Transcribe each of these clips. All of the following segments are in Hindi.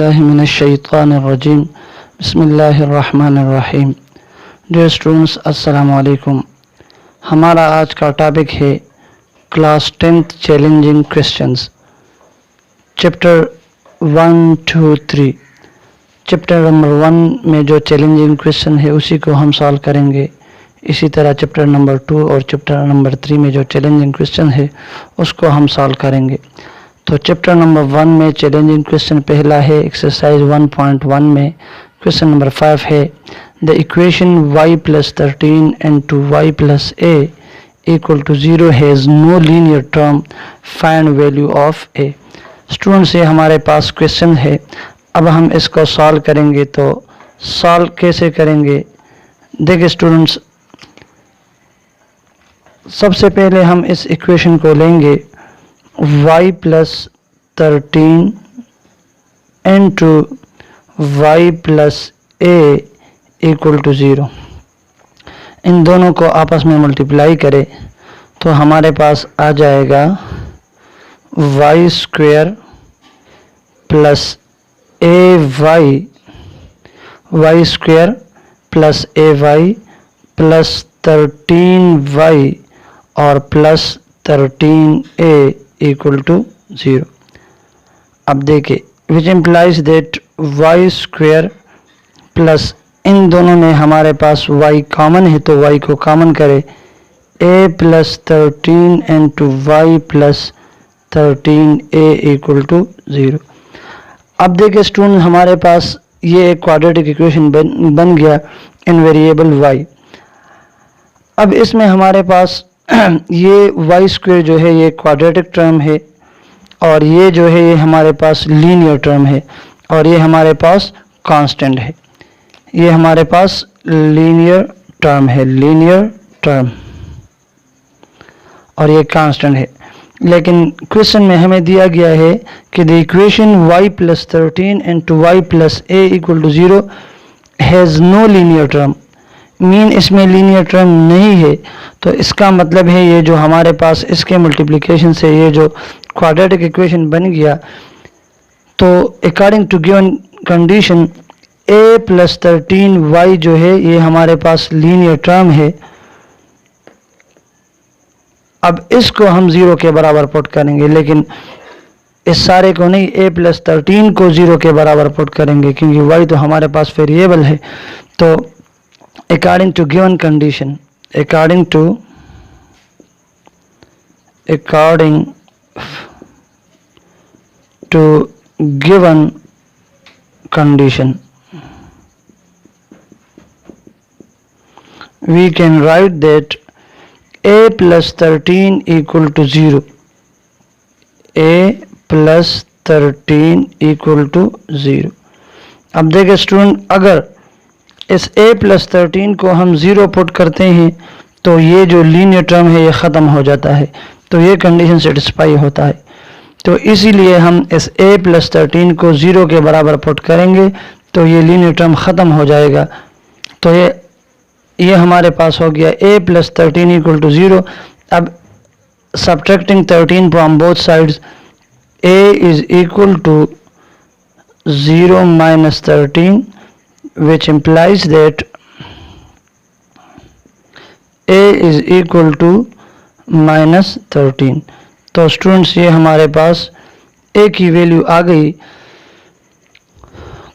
बिल्लाहि मिनश्शैतानिर्रजीम बिस्मिल्लाहिर्रहमानिर्रहीम। डियर स्टूडेंट्स, अस्सलामु अलैकुम। हमारा आज का टॉपिक है class 10th challenging questions, chapter 1, 2, 3। Chapter number 1 में जो चैलेंजिंग क्वेश्चन है उसी को हम सॉल्व करेंगे। इसी तरह चैप्टर नंबर 2 और चैप्टर नंबर 3 में जो चैलेंजिंग क्वेश्चन है उसको हम सॉल्व करेंगे। तो चैप्टर नंबर 1 में चैलेंजिंग क्वेश्चन पहला है एक्सरसाइज 1.1 में क्वेश्चन नंबर 5 है the equation y + 13 into y + a = 0 has no linear term, find value of a। Students, ये हमारे पास क्वेश्चन है। अब हम इसको सॉल्व करेंगे। तो सॉल्व कैसे करेंगे? देखिए स्टूडेंट्स, सबसे पहले हम इस इक्वेशन को लेंगे y + 13 into y + a = 0। इन दोनों को आपस में मल्टीप्लाई करें तो हमारे पास आ जाएगा y² + ay, y² + ay + 13y और प्लस 13a = 0। अब देखिए, which implies that y² plus इन दोनों में हमारे पास y कॉमन है तो y को कॉमन करें, a + 13 into y + 13a = 0। अब देखिए स्टूडेंट, हमारे पास ये एक क्वाड्रेटिक इक्वेशन बन गया इन वेरिएबल y। अब इसमें हमारे पास ये y² जो है ये क्वाड्रेटिक टर्म है और ये जो है ये हमारे पास लीनियर टर्म है और ये हमारे पास कांस्टेंट है। ये हमारे पास लीनियर टर्म है, लीनियर टर्म, और ये कांस्टेंट है। लेकिन क्वेश्चन में हमें दिया गया है कि the equation y + 13 into y + a = 0 has no linear term. Mean इसमें लीनियर टर्म नहीं है। तो इसका मतलब है ये जो हमारे पास इसके मल्टीप्लिकेशन से ये जो क्वाड्रेटिक इक्वेशन बन गया, तो according to given condition a + 13y जो है ये हमारे पास लीनियर टर्म है। अब इसको हम 0 के बराबर पुट करेंगे, लेकिन इस सारे को नहीं, a + 13 को 0 के बराबर पुट करेंगे क्योंकि y तो हमारे पास वेरिएबल है। तो according to given condition, according to given condition, we can write that a + 13 = 0, a + 13 = 0। अब देखिए स्टूडेंट, अगर इस a + 13 को हम 0 पुट करते हैं तो ये जो लीनियर टर्म है ये ख़त्म हो जाता है, तो ये कंडीशन सेटिस्फाई होता है। तो इसीलिए हम इस a + 13 को 0 के बराबर पुट करेंगे तो ये लीनियर टर्म ख़त्म हो जाएगा। तो ये हमारे पास हो गया a + 13 = 0। अब subtracting 13 from both sides, a = 0 - 13, which implies that a = -13। तो स्टूडेंट्स, ये हमारे पास a की वैल्यू आ गई।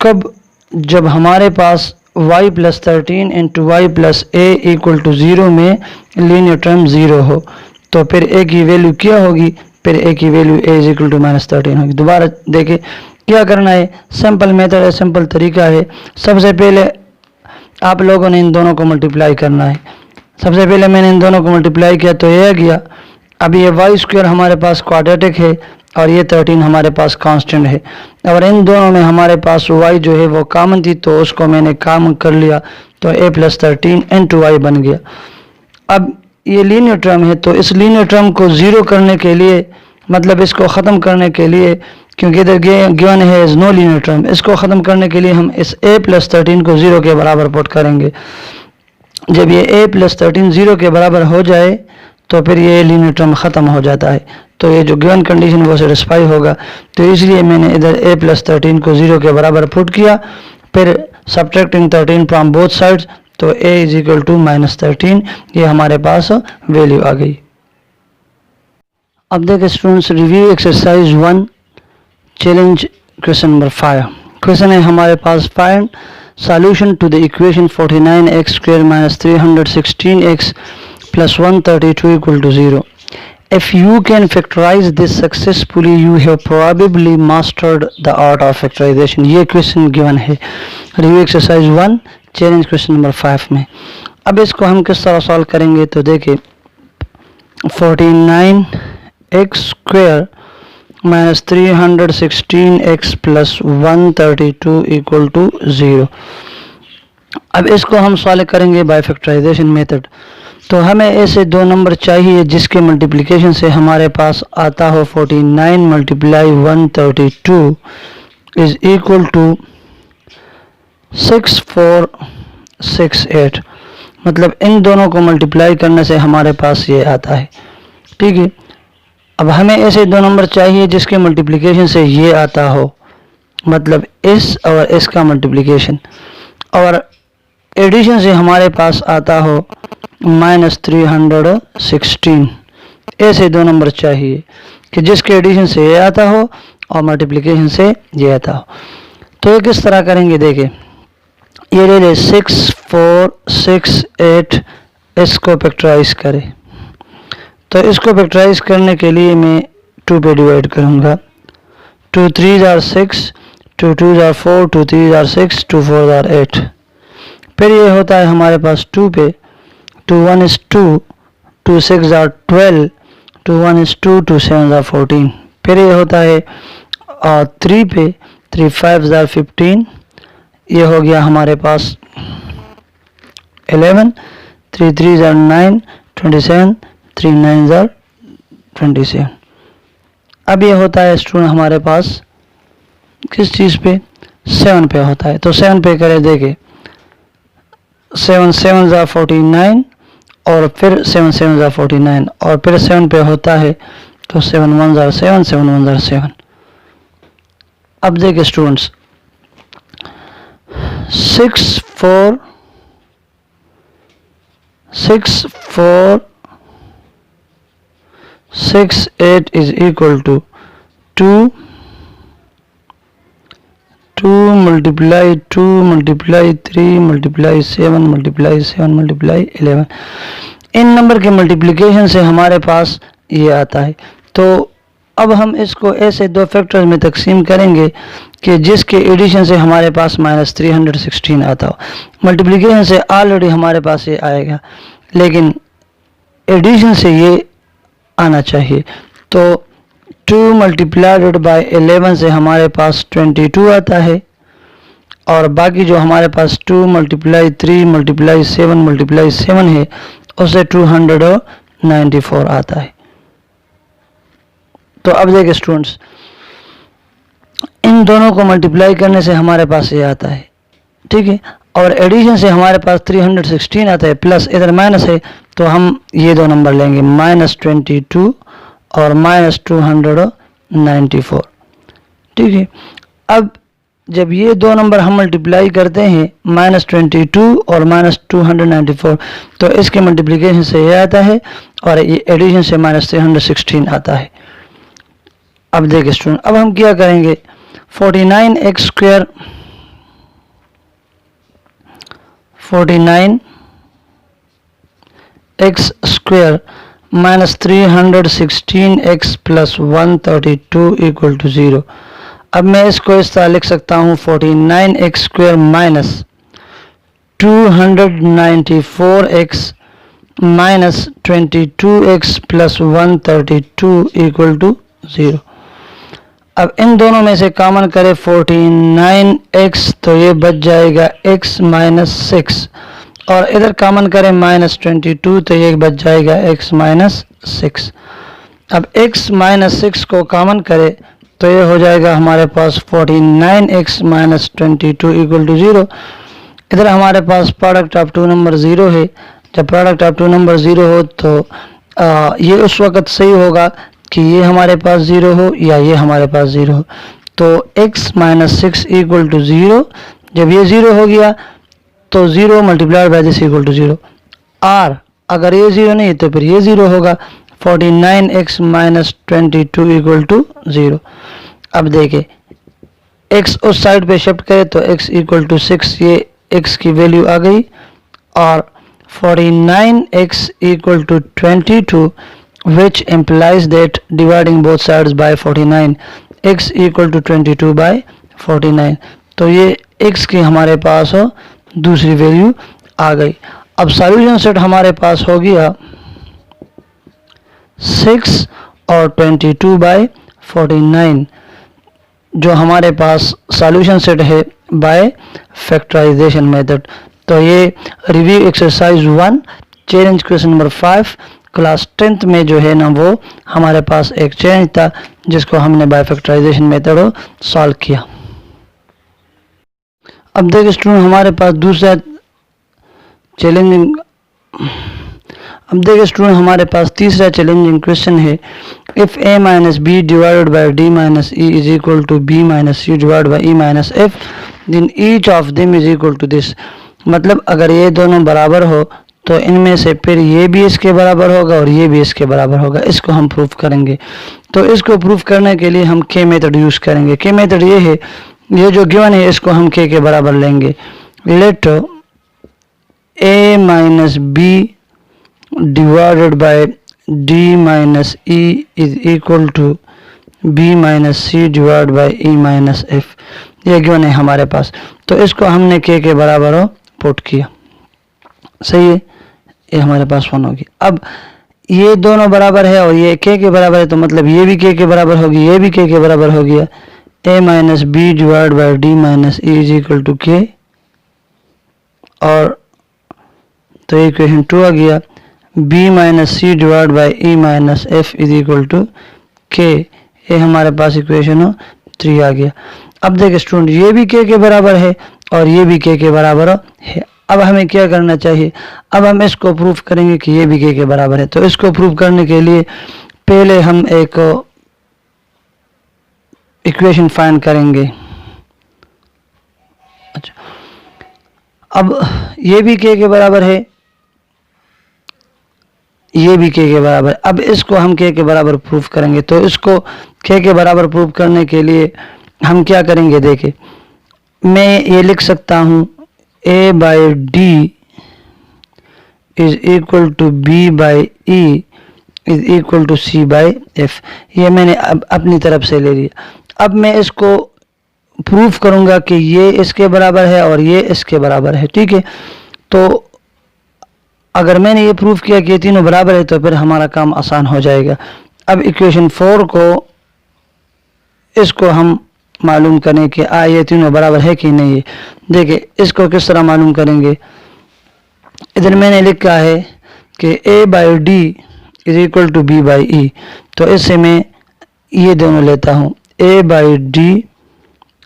कब? जब हमारे पास y + 13 into y + a = 0 में लीनियर टर्म 0 हो, तो फिर a की वैल्यू क्या होगी? फिर a की वैल्यू a = -13 होगी। दोबारा देखें क्या करना है। सिंपल मेथड है, सिंपल तरीका है। सबसे पहले आप लोगों ने इन दोनों को मल्टीप्लाई करना है। सबसे पहले मैंने इन दोनों को मल्टीप्लाई किया तो ये आ गया। अब ये y² हमारे पास क्वाड्रेटिक है और ये 13 हमारे पास कांस्टेंट है। और इन दोनों में हमारे पास y जो है वो कॉमन थी तो उसको मैंने कॉमन कर लिया, तो a + 13 into y बन गया। अब ये लीनियर टर्म है तो इस लीनियर टर्म को 0 करने के लिए, मतलब इसको ख़त्म करने के लिए, क्योंकि इधर गिवन है इज नो लीनियर टर्म, इसको ख़त्म करने के लिए हम इस a + 13 को 0 के बराबर पुट करेंगे। जब ये a + 13 0 के बराबर हो जाए तो फिर ये लीनियर टर्म ख़त्म हो जाता है। तो ये जो गिवन कंडीशन वो सेटिस्फाई होगा। तो इसलिए मैंने इधर a + 13 को 0 के बराबर पुट किया, फिर सब्ट्रैक्टिंग 13 फ्रॉम बोथ साइड्स, तो a = -13, ये हमारे पास वैल्यू आ गई। अब देखिए students, review exercise 1 challenge question number 5। Question है हमारे पास, find solution to the equation 49x² - 316x + 132 = 0। If you can factorize this successfully, you have probably mastered the art of factorization। ये क्वेश्चन गिवन है review exercise 1 challenge question number 5 में। अब इसको हम किस तरह सॉल्व करेंगे, तो देखिए 49x² - 316x + 132 = 0। अब इसको हम सॉल्व करेंगे बाय फैक्टराइजेशन मेथड। तो हमें ऐसे दो नंबर चाहिए जिसके मल्टीप्लिकेशन से हमारे पास आता हो 49 × 132 = 6468। मतलब इन दोनों को मल्टीप्लाई करने से हमारे पास ये आता है, ठीक है। अब हमें ऐसे दो नंबर चाहिए जिसके मल्टीप्लिकेशन से ये आता हो, मतलब इस और इसका मल्टीप्लिकेशन, और एडिशन से हमारे पास आता हो -316। ऐसे दो नंबर चाहिए कि जिसके एडिशन से ये आता हो और मल्टीप्लिकेशन से ये आता हो। तो ये किस तरह करेंगे, देखिए ये ले ले 6468, इसको फैक्टराइज करें। तो इसको फैक्टराइज करने के लिए मैं 2 पे डिवाइड करूँगा। 2 3 are 6, 2 2 are 4, 2 3 are 6, 2 4 are 8। फिर ये होता है हमारे पास 2 पे, 2 1 is 2, 2 6 are 12, 2 1 is 2, 2 7 are 14। फिर ये होता है 3 पे, 3 5 are 15, ये हो गया हमारे पास 11, 3 3 are 9, 27, 3 9 are 27। अब ये होता है स्टूडेंट हमारे पास किस चीज़ पे, 7 पे होता है। तो 7 पे करें, देखें 7 7 are 49 और फिर 7 7 are 49 और फिर 7 पे होता है, तो 7 1 are 7, 7 1 are 7। अब देखिए students 6468 is equal to 2 2 multiply 2 multiply 3 multiply 7 multiply 7 multiply 11। In number के मल्टीप्लिकेशन से हमारे पास ये आता है। तो अब हम इसको ऐसे दो फैक्टर्स में तकसीम करेंगे कि जिसके एडिशन से हमारे पास -316 आता हो। मल्टीप्लिकेशन से ऑलरेडी हमारे पास ये आएगा, लेकिन एडिशन से ये आना चाहिए। तो 2 multiplied by 11 से हमारे पास 22 आता है, और बाकी जो हमारे पास 2 multiply 3 multiply 7 multiply 7 है, उससे 294 आता है। तो अब देखिए स्टूडेंट्स, इन दोनों को मल्टीप्लाई करने से हमारे पास ये आता है, ठीक है, और एडिशन से हमारे पास 316 आता है, प्लस इधर माइनस है, तो हम ये दो नंबर लेंगे -22 और -294, ठीक है। अब जब ये दो नंबर हम मल्टीप्लाई करते हैं -22 और -294, तो इसके मल्टीप्लिकेशन से ये आता है और ये एडिशन से -316 आता है। अब देखिए स्टूडेंट, अब हम क्या करेंगे, 49x² 49x² -316x + 132 = 0। अब मैं इसको इस तरह लिख सकता हूँ, 49x² - 294x -22x + 132 = 0। अब इन दोनों में से कॉमन करें 49x, तो ये बच जाएगा x - 6, और इधर कॉमन करें -22, तो ये बच जाएगा x - 6। अब x - 6 को कॉमन करें तो ये हो जाएगा हमारे पास 49x - 22 = 0। इधर हमारे पास प्रोडक्ट ऑफ टू नंबर 0 है। जब प्रोडक्ट ऑफ टू नंबर 0 हो तो ये उस वक्त सही होगा कि ये हमारे पास 0 हो या ये हमारे पास 0 हो। तो x माइनस 6 इक्वल टू 0, जब ये 0 हो गया तो 0 multiplied by this equal to 0। और अगर ये 0 नहीं तो फिर ये 0 होगा। 49x minus 22 equal to 0। अब देखें x उस साइड पे शिफ्ट करें तो x इक्वल टू 6, ये x की वैल्यू आ गई। और 49x equal to 22, which implies that dividing both sides by 49, x equal to 22 by 49। तो ये x की हमारे पास हो दूसरी वैल्यू आ गई। अब सॉल्यूशन सेट हमारे पास हो गया 6 और 22 बाई 49, जो हमारे पास सॉल्यूशन सेट है बाय फैक्टराइजेशन मेथड। तो ये review exercise 1 challenge question number 5 class 10th में जो है ना वो हमारे पास एक चैलेंज था जिसको हमने बाय फैक्टराइजेशन मेथड सॉल्व किया। अब देखिए स्टूडेंट हमारे पास दूसरा चैलेंजिंग, अब देखिए स्टूडेंट हमारे पास तीसरा चैलेंजिंग क्वेश्चन है। If a minus B divided by d minus e is equal to b minus c divide by e minus f, then each of them is equal to this. मतलब अगर ये दोनों बराबर हो तो इनमें से फिर ये भी इसके बराबर होगा और ये भी इसके बराबर होगा। इसको हम प्रूफ करेंगे। तो इसको प्रूफ करने के लिए हम के मेथड यूज करेंगे। के मेथड ये है, ये जो गिवन है इसको हम के बराबर लेंगे। Let a minus B divided by d minus e is equal to b minus c divide by e minus f, ये गिवन है हमारे पास। तो इसको हमने के बराबर पुट किया, सही है, ये हमारे पास 1 होगी। अब ये दोनों बराबर है और ये के बराबर है, तो मतलब ये भी के बराबर होगी, ये भी के बराबर हो गया। a minus B divide by D minus E is equal to K, और तो इक्वेशन 2 आ गया। b minus C divide by E minus F is equal to K, ये हमारे पास इक्वेशन 3 आ गया। अब देखिए स्टूडेंट ये भी के बराबर है और ये भी के बराबर है। अब हमें क्या करना चाहिए, अब हम इसको प्रूफ करेंगे कि ये भी के बराबर है। तो इसको प्रूफ करने के लिए पहले हम एक इक्वेशन फाइंड करेंगे। अच्छा, अब ये भी के बराबर है, ये भी के बराबर। अब इसको हम के बराबर प्रूफ करेंगे। तो इसको के बराबर प्रूफ करने के लिए हम क्या करेंगे, देखें मैं ये लिख सकता हूँ a by D is equal to b by E is equal to c by F. ये मैंने अब अपनी तरफ से ले लिया। अब मैं इसको प्रूफ करूँगा कि ये इसके बराबर है और ये इसके बराबर है, ठीक है। तो अगर मैंने ये प्रूफ किया कि ये तीनों बराबर है तो फिर हमारा काम आसान हो जाएगा। अब इक्वेशन 4 को इसको हम मालूम करें कि ये तीनों बराबर है कि नहीं है। देखिए इसको किस तरह मालूम करेंगे, इधर मैंने लिखा है कि a by D is equal to b by E. तो इससे मैं ये दोनों लेता हूँ, a by D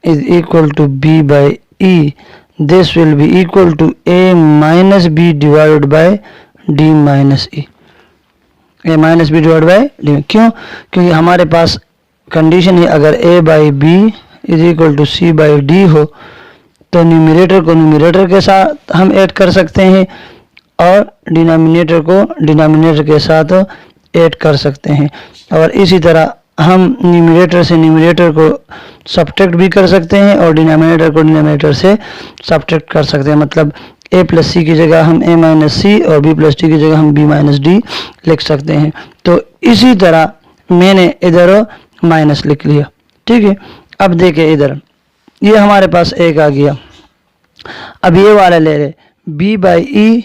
is equal to b by E, this will be equal to a minus B divided by d minus E, a minus B divide by D. क्यों, क्योंकि हमारे पास कंडीशन है अगर a by B is equal to c by D हो तो न्यूमरेटर को न्यूमरेटर के साथ हम ऐड कर सकते हैं और डिनोमिनेटर को डिनोमिनेटर के साथ ऐड कर सकते हैं। और इसी तरह हम न्यूमरेटर से न्यूमरेटर को सब्ट्रैक्ट भी कर सकते हैं और डिनोमिनेटर को डिनोमिनेटर से सब्ट्रैक्ट कर सकते हैं। मतलब a प्लस सी की जगह हम a माइनस सी और b प्लस डी की जगह हम b माइनस डी लिख सकते हैं। तो इसी तरह मैंने इधर माइनस लिख लिया, ठीक है। अब देखिए इधर ये हमारे पास एक आ गया। अब ये वाला ले रहे b by E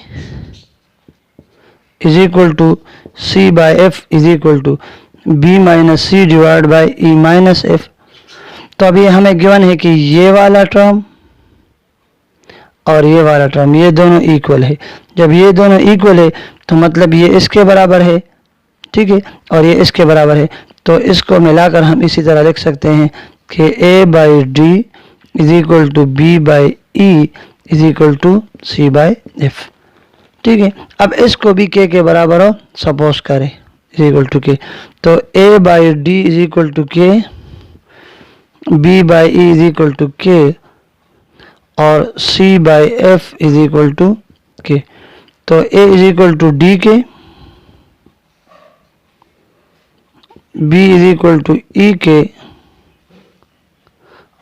is equal to c by F is equal to b minus C divide by E minus F. तो अभी हमें गिवन है कि ये वाला टर्म और ये वाला टर्म ये दोनों इक्वल है। जब ये दोनों इक्वल है तो मतलब ये इसके बराबर है, ठीक है, और ये इसके बराबर है। तो इसको मिलाकर हम इसी तरह लिख सकते हैं कि a by D is equal to b by E is equal to c by F, ठीक है। अब इसको भी के बराबर हो सपोज करें, इज इक्वल टू के। तो a by D is equal to K, b by E is equal to K और c by F is equal to K. तो a is equal to D K, b is equal to E K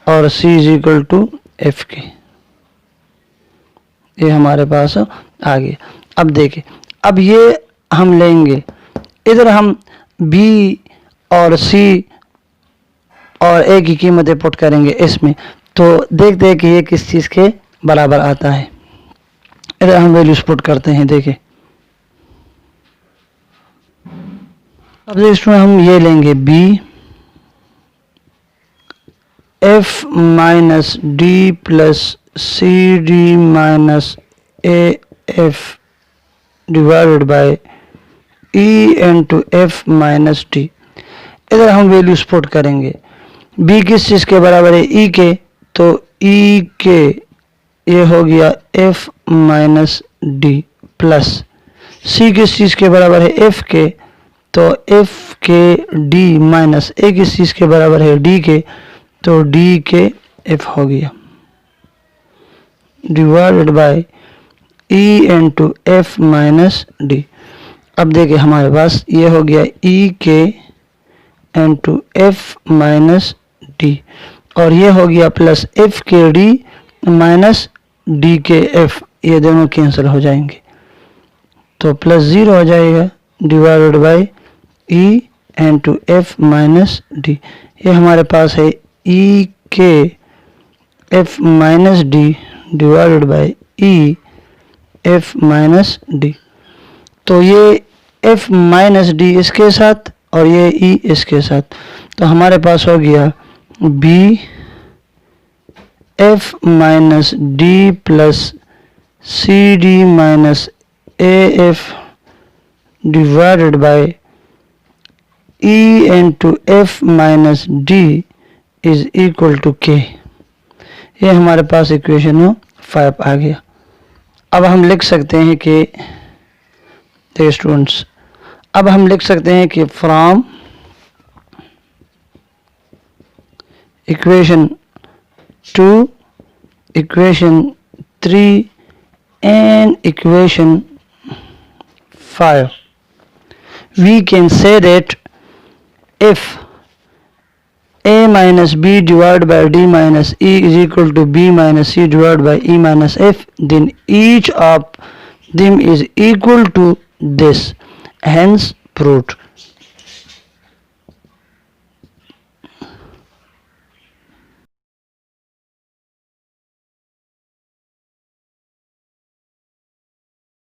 और c is equal to F K. ये हमारे पास आ गया। अब देखिए, अब ये हम लेंगे, इधर हम b और c और a की कीमतें पुट करेंगे इसमें, तो देखते हैं कि ये किस चीज़ के बराबर आता है। इधर हम वैल्यूज पुट करते हैं। देखिए, अब इसमें हम ये लेंगे b f minus D plus C D minus A F divided by E into F minus D. इधर हम वैल्यूज पुट करेंगे। b किस चीज़ के बराबर है? e के, तो e के ये हो गया f minus D plus c किस चीज़ के बराबर है? f के, तो f के d माइनस a किस चीज़ के बराबर है? d के, तो d के f हो गया divided by e into F minus D. अब देखिए हमारे पास ये हो गया e के इंटू एफ माइनस डी और ये हो गया प्लस एफ के डी माइनस डी के एफ, ये दोनों कैंसिल हो जाएंगे तो प्लस 0 हो जाएगा divided by E into F minus D. ये हमारे पास है ई के F minus D divided by E F minus D. तो ये एफ माइनस डी इसके साथ और ये ई इसके साथ, तो हमारे पास हो गया B F minus D plus C D minus A F divided by E into F minus D is equal to K. ये हमारे पास इक्वेशन 5 आ गया। अब हम लिख सकते हैं कि स्टूडेंट्स, अब हम लिख सकते हैं कि from equation 2, equation 3 and equation 5 we can say that if a minus b divided by d minus e is equal to b minus c divided by e minus f, then each of them is equal to this, hence proved.